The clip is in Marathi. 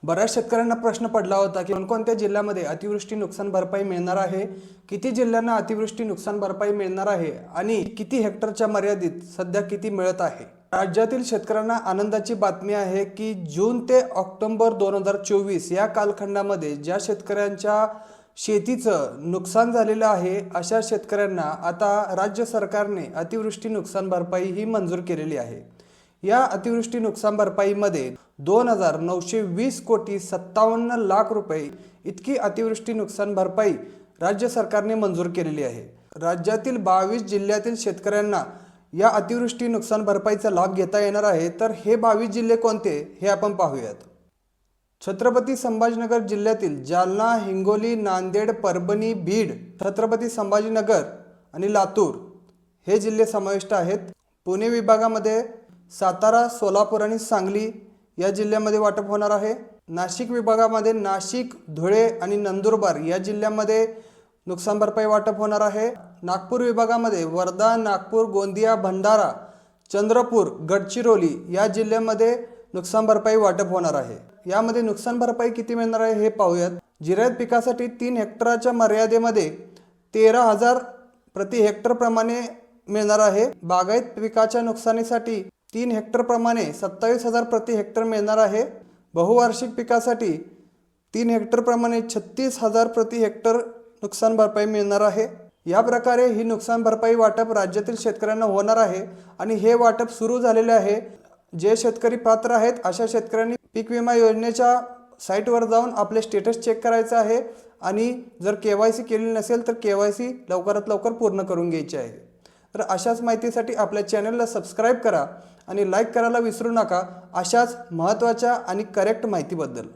बऱ्याच शेतकऱ्यांना प्रश्न पडला होता की कोणकोणत्या जिल्ह्यामध्ये अतिवृष्टी नुकसान भरपाई मिळणार आहे, किती जिल्ह्यांना अतिवृष्टी नुकसान भरपाई मिळणार आहे आणि किती हेक्टरच्या मर्यादित सध्या किती मिळत आहे। राज्यातील शेतकऱ्यांना आनंदाची बातमी आहे की जून ते ऑक्टोबर 2024 या कालखंडामध्ये ज्या शेतकऱ्यांच्या शेतीचं नुकसान झालेलं आहे अशा शेतकऱ्यांना आता राज्य सरकारने अतिवृष्टी नुकसान भरपाई ही मंजूर केलेली आहे। या अतिवृष्टी नुकसान भरपाईमध्ये 2,920,57,00,000 रुपये इतकी अतिवृष्टी नुकसान भरपाई राज्य सरकारने मंजूर केलेली आहे। राज्यातील 22 जिल्ह्यातील शेतकऱ्यांना या अतिवृष्टी नुकसान भरपाईचा लाभ घेता येणार आहे। तर हे 22 जिल्हे कोणते हे आपण पाहूयात। छत्रपती संभाजीनगर जिल्ह्यातील जालना, हिंगोली, नांदेड, परभणी, बीड, छत्रपती संभाजीनगर आणि लातूर हे जिल्हे समाविष्ट आहेत। पुणे विभागामध्ये सातारा, सोलापूर आणि सांगली या जिल्ह्यामध्ये वाटप होणार आहे। नाशिक विभागामध्ये नाशिक, धुळे आणि नंदुरबार या जिल्ह्यामध्ये नुकसान भरपाई वाटप होणार आहे। नागपूर विभागामध्ये वर्धा, नागपूर, गोंदिया, भंडारा, चंद्रपूर, गडचिरोली या जिल्ह्यामध्ये नुकसान भरपाई वाटप होणार आहे। यामध्ये नुकसान भरपाई किती मिळणार आहे हे पाहूयात। जिरायत पिकासाठी 3 हेक्टरच्या मर्यादेमध्ये 13,000 प्रति हेक्टर प्रमाणे मिळणार आहे। बागायत पिकाच्या नुकसानीसाठी 3 हेक्टर प्रमाणे 27,000 प्रति हेक्टर मिळणार आहे। बहुवार्षिक पिकासाठी 3 हेक्टर प्रमाणे 36,000 प्रति हेक्टर नुकसान भरपाई मिळणार आहे। या प्रकारे ही नुकसान भरपाई वाटप राज्यातील शेतकऱ्यांना होणार आहे आणि हे वाटप सुरू झालेले आहे। जे शेतकरी पात्र आहेत अशा शेतकऱ्यांनी पीक विमा योजनेच्या साईटवर जाऊन आपले स्टेटस चेक करायचे आहे आणि जर KYC केलेली नसेल तर KYC लवकरात लवकर पूर्ण करून घ्यायची आहे। तर अशाच माहितीसाठी आपल्या चॅनलला सबस्क्राईब करा आणि लाईक करायला विसरू नका अशाच महत्त्वाच्या आणि करेक्ट माहितीबद्दल।